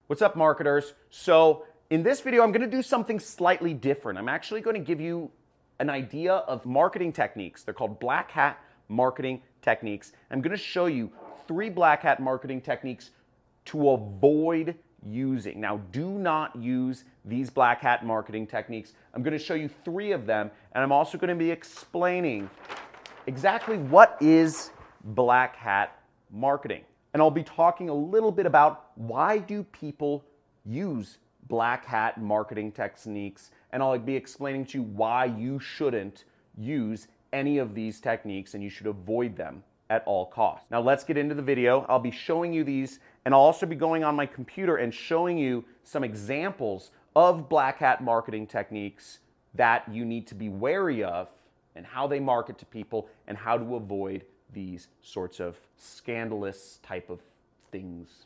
What's up, marketers? So in this video, I'm going to do something slightly different. I'm actually going to give you an idea of marketing techniques. They're called black hat marketing techniques. I'm going to show you 3 black hat marketing techniques to avoid using. Now, do not use these black hat marketing techniques. I'm going to show you 3 of them, and I'm also going to be explaining exactly what is black hat marketing. And I'll be talking a little bit about why do people use black hat marketing techniques, and I'll be explaining to you why you shouldn't use any of these techniques and you should avoid them at all costs. Now let's get into the video. I'll be showing you these, and I'll also be going on my computer and showing you some examples of black hat marketing techniques that you need to be wary of and how they market to people and how to avoid these sorts of scandalous type of things.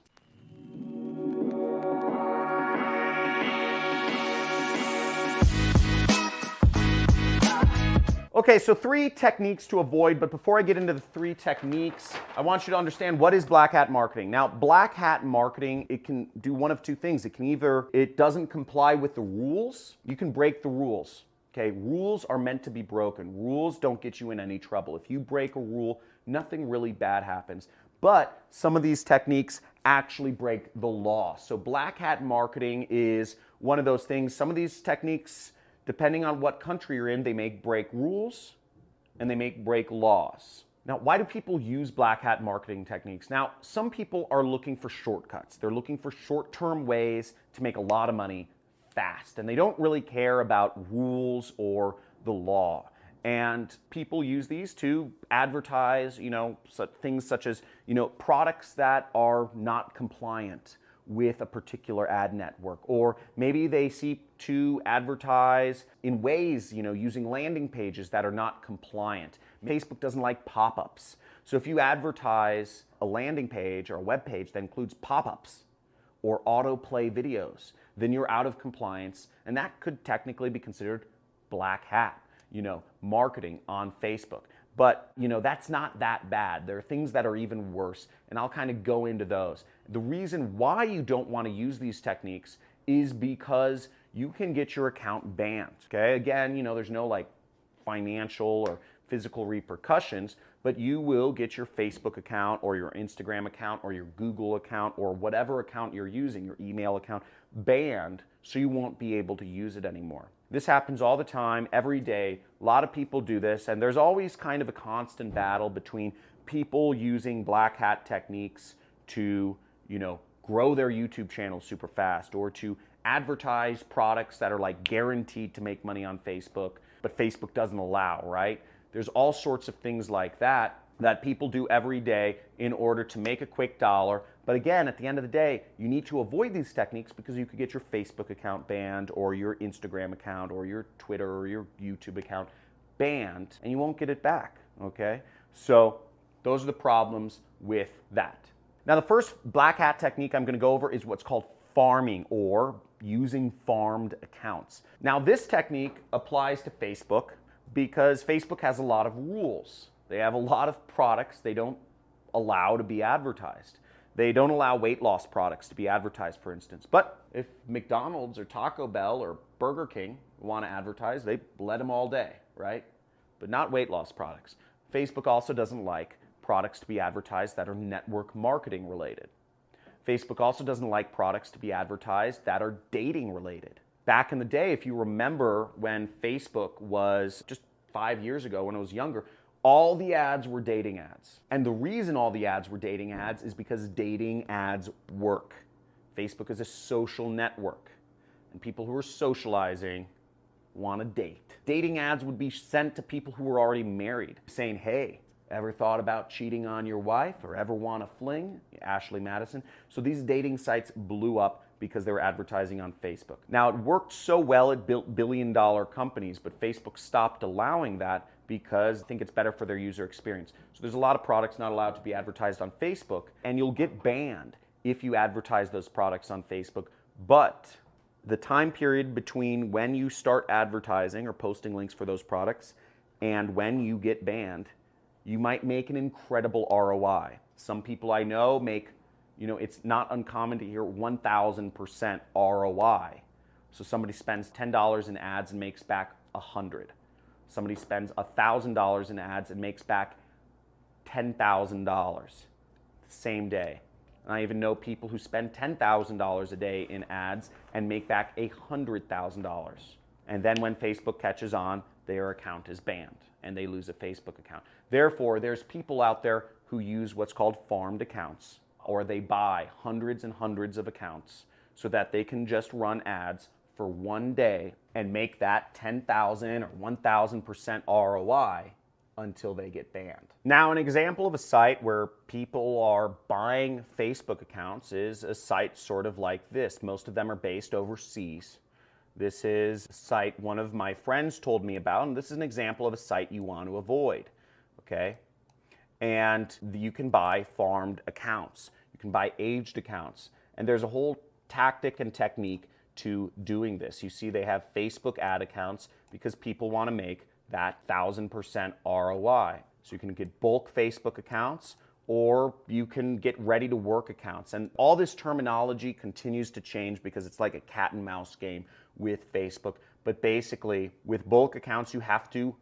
Okay, so 3 techniques to avoid, but before I get into the 3 techniques, I want you to understand what is black hat marketing. Now, black hat marketing, it can do one of 2 things. It doesn't comply with the rules. You can break the rules. Okay, rules are meant to be broken. Rules don't get you in any trouble. If you break a rule, nothing really bad happens. But some of these techniques actually break the law. So black hat marketing is one of those things. Some of these techniques, depending on what country you're in, they may break rules and they may break laws. Now, why do people use black hat marketing techniques? Now, some people are looking for shortcuts. They're looking for short-term ways to make a lot of money fast, and they don't really care about rules or the law. And people use these to advertise, things such as, products that are not compliant with a particular ad network, or maybe they seek to advertise in ways, using landing pages that are not compliant. Facebook doesn't like pop-ups. So if you advertise a landing page or a web page that includes pop-ups or autoplay videos, then you're out of compliance, and that could technically be considered black hat, marketing on Facebook. But, that's not that bad. There are things that are even worse, and I'll kind of go into those. The reason why you don't want to use these techniques is because you can get your account banned, okay? Again, there's no financial or physical repercussions, but you will get your Facebook account or your Instagram account or your Google account or whatever account you're using, your email account, banned, so you won't be able to use it anymore. This happens all the time, every day. A lot of people do this, and there's always kind of a constant battle between people using black hat techniques to, grow their YouTube channel super fast, or to advertise products that are guaranteed to make money on Facebook, but Facebook doesn't allow, right? There's all sorts of things like that people do every day in order to make a quick dollar. But again, at the end of the day, you need to avoid these techniques because you could get your Facebook account banned, or your Instagram account, or your Twitter, or your YouTube account banned, and you won't get it back, okay? So those are the problems with that. Now, the first black hat technique I'm going to go over is what's called farming, or using farmed accounts. Now, this technique applies to Facebook because Facebook has a lot of rules. They have a lot of products they don't allow to be advertised. They don't allow weight loss products to be advertised, for instance. But if McDonald's or Taco Bell or Burger King want to advertise, they let them all day, right? But not weight loss products. Facebook also doesn't like products to be advertised that are network marketing related. Facebook also doesn't like products to be advertised that are dating related. Back in the day, if you remember when Facebook was just 5 years ago, when I was younger, all the ads were dating ads. And the reason all the ads were dating ads is because dating ads work. Facebook is a social network, and people who are socializing want to date. Dating ads would be sent to people who were already married, saying, hey, ever thought about cheating on your wife, or ever want a fling? Ashley Madison. So these dating sites blew up because they were advertising on Facebook. Now, it worked so well it built billion-dollar companies, but Facebook stopped allowing that because I think it's better for their user experience. So there's a lot of products not allowed to be advertised on Facebook, and you'll get banned if you advertise those products on Facebook. But the time period between when you start advertising or posting links for those products and when you get banned, you might make an incredible ROI. Some people I know make You know, it's not uncommon to hear 1,000% ROI. So somebody spends $10 in ads and makes back 100. Somebody spends $1,000 in ads and makes back $10,000 the same day. And I even know people who spend $10,000 a day in ads and make back $100,000. And then when Facebook catches on, their account is banned and they lose a Facebook account. Therefore, there's people out there who use what's called farmed accounts, or they buy hundreds and hundreds of accounts so that they can just run ads for one day and make that 10,000 or 1,000% ROI until they get banned. Now, an example of a site where people are buying Facebook accounts is a site sort of like this. Most of them are based overseas. This is a site one of my friends told me about, and this is an example of a site you want to avoid, okay? And you can buy farmed accounts. You can buy aged accounts. And there's a whole tactic and technique to doing this. You see they have Facebook ad accounts because people want to make that 1,000% ROI. So you can get bulk Facebook accounts, or you can get ready to work accounts. And all this terminology continues to change because it's like a cat and mouse game with Facebook. But basically, with bulk accounts, you have to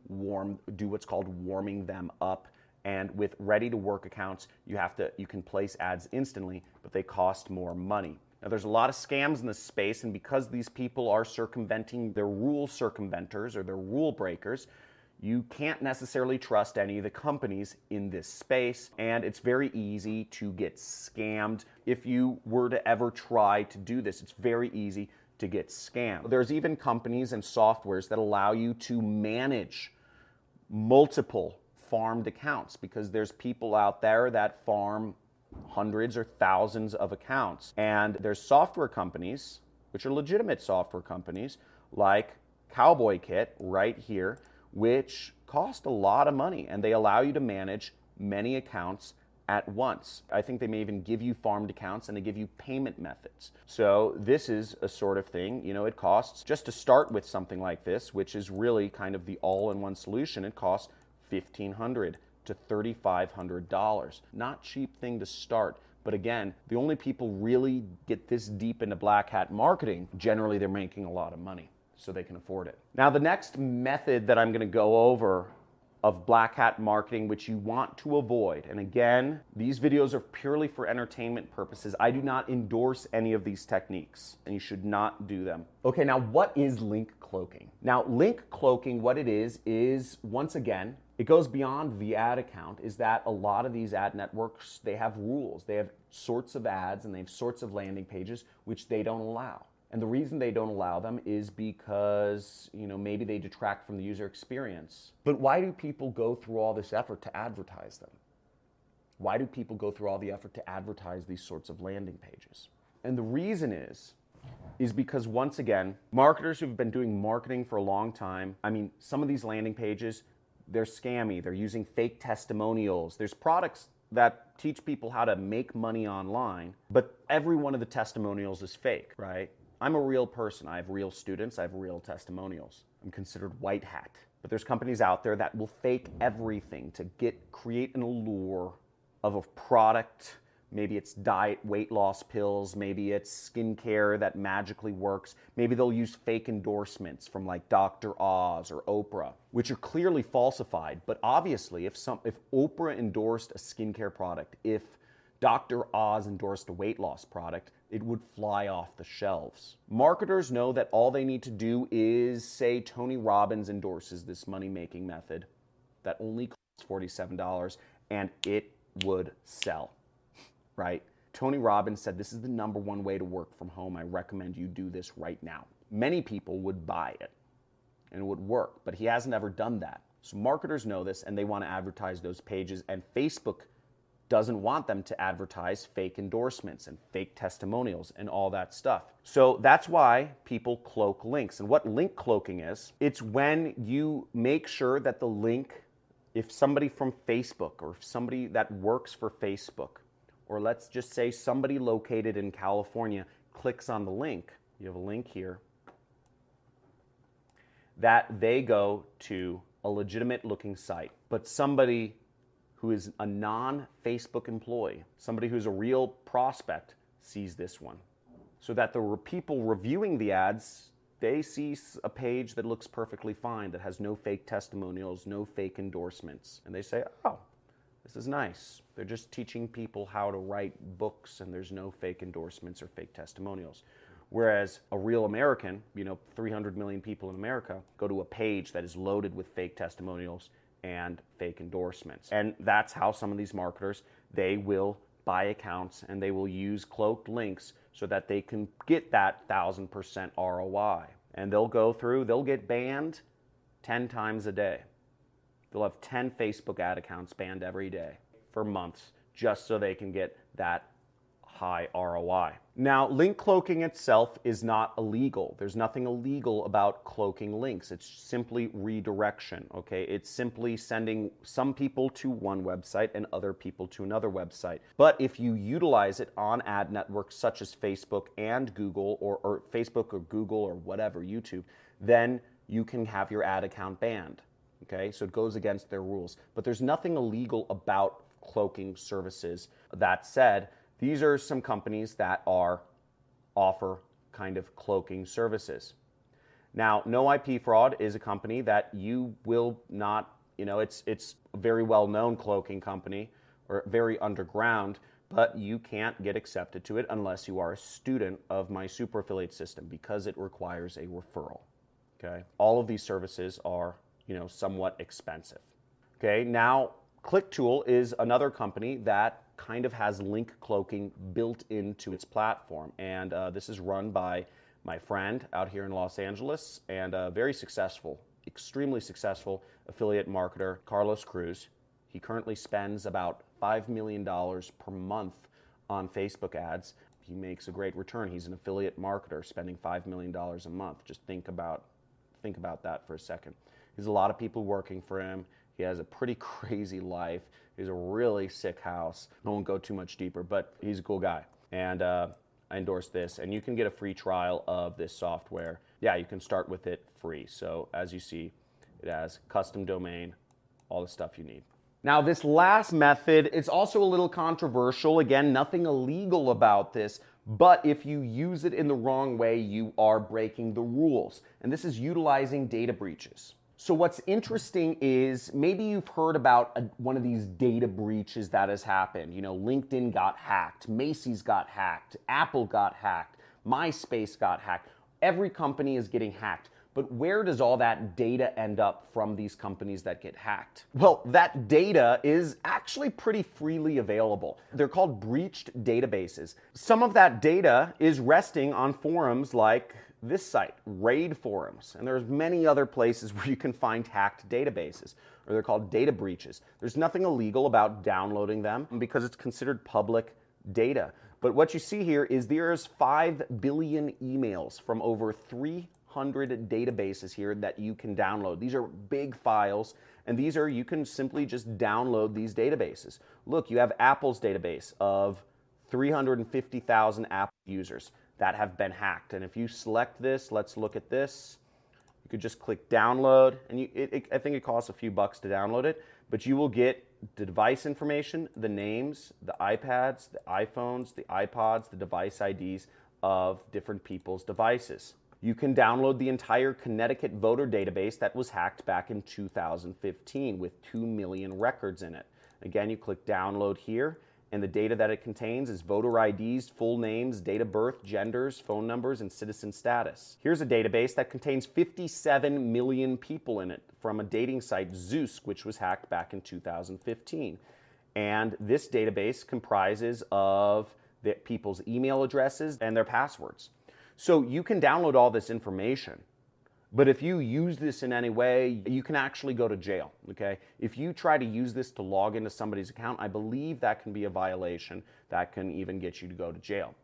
do what's called warming them up. And with ready to work accounts, you can place ads instantly, but they cost more money. Now, there's a lot of scams in this space, and because these people are circumventing, they're rule circumventors or they're rule breakers, you can't necessarily trust any of the companies in this space, and it's very easy to get scammed. If you were to ever try to do this, it's very easy to get scammed. There's even companies and softwares that allow you to manage multiple farmed accounts, because there's people out there that farm hundreds or thousands of accounts. And there's software companies, which are legitimate software companies, like Cowboy Kit right here, which cost a lot of money, and they allow you to manage many accounts at once. I think they may even give you farmed accounts, and they give you payment methods. So this is a sort of thing, you know, it costs, just to start with something like this, which is really kind of the all-in-one solution, it costs $1,500 to $3,500. Not cheap thing to start. But again, the only people really get this deep into black hat marketing, generally they're making a lot of money, so they can afford it. Now, the next method that I'm going to go over of black hat marketing, which you want to avoid, and again, these videos are purely for entertainment purposes. I do not endorse any of these techniques, and you should not do them. Okay, now what is link cloaking? Now, link cloaking, what it is once again, it goes beyond the ad account, is that a lot of these ad networks, they have rules. They have sorts of ads and they have sorts of landing pages which they don't allow. And the reason they don't allow them is because, you know, maybe they detract from the user experience. But why do people go through all this effort to advertise them? Why do people go through all the effort to advertise these sorts of landing pages? And the reason is because, once again, marketers who've been doing marketing for a long time, I mean, some of these landing pages, they're scammy. They're using fake testimonials. There's products that teach people how to make money online, but every one of the testimonials is fake, right? I'm a real person. I have real students. I have real testimonials. I'm considered white hat. But there's companies out there that will fake everything to create an allure of a product. Maybe it's diet weight loss pills, maybe it's skincare that magically works. Maybe they'll use fake endorsements from like Dr. Oz or Oprah, which are clearly falsified. But obviously, if Oprah endorsed a skincare product, if Dr. Oz endorsed a weight loss product, it would fly off the shelves. Marketers know that all they need to do is say Tony Robbins endorses this money-making method that only costs $47, and it would sell. Right? Tony Robbins said, this is the #1 way to work from home. I recommend you do this right now. Many people would buy it and it would work, but he hasn't ever done that. So marketers know this and they want to advertise those pages, and Facebook doesn't want them to advertise fake endorsements and fake testimonials and all that stuff. So that's why people cloak links. And what link cloaking is, it's when you make sure that the link, if somebody from Facebook or somebody that works for Facebook, or let's just say somebody located in California clicks on the link, you have a link here, that they go to a legitimate looking site, but somebody who is a non-Facebook employee, somebody who's a real prospect, sees this one. So that the people reviewing the ads, they see a page that looks perfectly fine, that has no fake testimonials, no fake endorsements. And they say, oh, this is nice. They're just teaching people how to write books and there's no fake endorsements or fake testimonials. Whereas a real American, 300 million people in America, go to a page that is loaded with fake testimonials and fake endorsements. And that's how some of these marketers, they will buy accounts and they will use cloaked links so that they can get that 1,000% ROI. And they'll go through, they'll get banned 10 times a day. They'll have 10 Facebook ad accounts banned every day for months just so they can get that high ROI. Now, link cloaking itself is not illegal. There's nothing illegal about cloaking links. It's simply redirection, okay? It's simply sending some people to one website and other people to another website. But if you utilize it on ad networks such as Facebook and Google, or Facebook or Google or whatever, YouTube, then you can have your ad account banned, okay? So it goes against their rules. But there's nothing illegal about cloaking services. That said, these are some companies that offer kind of cloaking services. Now, No IP Fraud is a company that you will not, it's a very well-known cloaking company, or very underground, but you can't get accepted to it unless you are a student of my super affiliate system, because it requires a referral, okay? All of these services are, somewhat expensive. Okay, now ClickTool is another company that kind of has link cloaking built into its platform. And this is run by my friend out here in Los Angeles, and a very successful, extremely successful affiliate marketer, Carlos Cruz. He currently spends about $5 million per month on Facebook ads. He makes a great return. He's an affiliate marketer spending $5 million a month. Just think about that for a second. There's a lot of people working for him. He has a pretty crazy life. He's a really sick house. I won't go too much deeper, but he's a cool guy. And I endorse this. And you can get a free trial of this software. Yeah, you can start with it free. So as you see, it has custom domain, all the stuff you need. Now, this last method, it's also a little controversial. Again, nothing illegal about this, but if you use it in the wrong way, you are breaking the rules. And this is utilizing data breaches. So what's interesting is maybe you've heard about one of these data breaches that has happened. LinkedIn got hacked, Macy's got hacked, Apple got hacked, MySpace got hacked. Every company is getting hacked. But where does all that data end up from these companies that get hacked? Well, that data is actually pretty freely available. They're called breached databases. Some of that data is resting on forums like this site, RAID forums, and there's many other places where you can find hacked databases, or they're called data breaches. There's nothing illegal about downloading them because it's considered public data. But what you see here is there's 5 billion emails from over 300 databases here that you can download. These are big files, and you can simply just download these databases. Look, you have Apple's database of 350,000 Apple users that have been hacked. And if you select this, let's look at this. You could just click download, and I think it costs a few bucks to download it, but you will get the device information, the names, the iPads, the iPhones, the iPods, the device IDs of different people's devices. You can download the entire Connecticut voter database that was hacked back in 2015 with 2 million records in it. Again, you click download here, and the data that it contains is voter IDs, full names, date of birth, genders, phone numbers, and citizen status. Here's a database that contains 57 million people in it from a dating site, Zeus, which was hacked back in 2015. And this database comprises of the people's email addresses and their passwords. So you can download all this information, but if you use this in any way, you can actually go to jail, okay? If you try to use this to log into somebody's account, I believe that can be a violation. That can even get you to go to jail.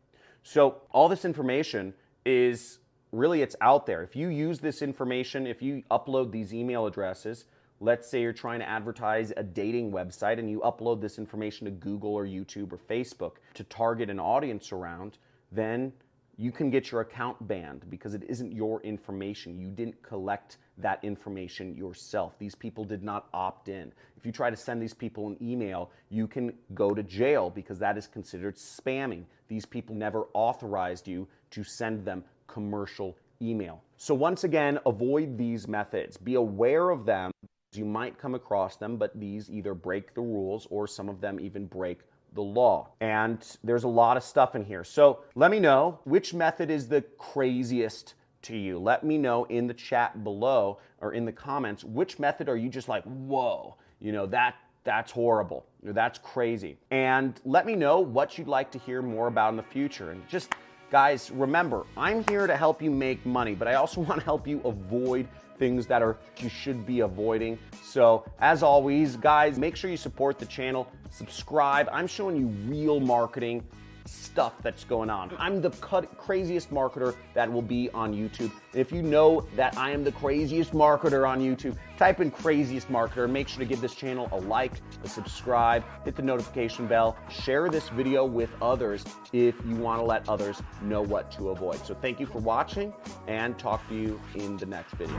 So all this information is really, it's out there. If you use this information, if you upload these email addresses, let's say you're trying to advertise a dating website and you upload this information to Google or YouTube or Facebook to target an audience around, then you can get your account banned because it isn't your information. You didn't collect that information yourself. These people did not opt in. If you try to send these people an email, you can go to jail because that is considered spamming. These people never authorized you to send them commercial email. So once again, avoid these methods. Be aware of them. You might come across them, but these either break the rules or some of them even break the law. And there's a lot of stuff in here. So let me know which method is the craziest to you. Let me know in the chat below or in the comments, which method are you just like, whoa, you know, that's horrible, or that's crazy. And let me know what you'd like to hear more about in the future. And just, guys, remember, I'm here to help you make money, but I also want to help you avoid things that you should be avoiding. So as always, guys, make sure you support the channel, subscribe. I'm showing you real marketing stuff that's going on. I'm the craziest marketer that will be on YouTube. And if you know that I am the craziest marketer on YouTube, type in craziest marketer. Make sure to give this channel a like, a subscribe, hit the notification bell, share this video with others if you want to let others know what to avoid. So thank you for watching and talk to you in the next video.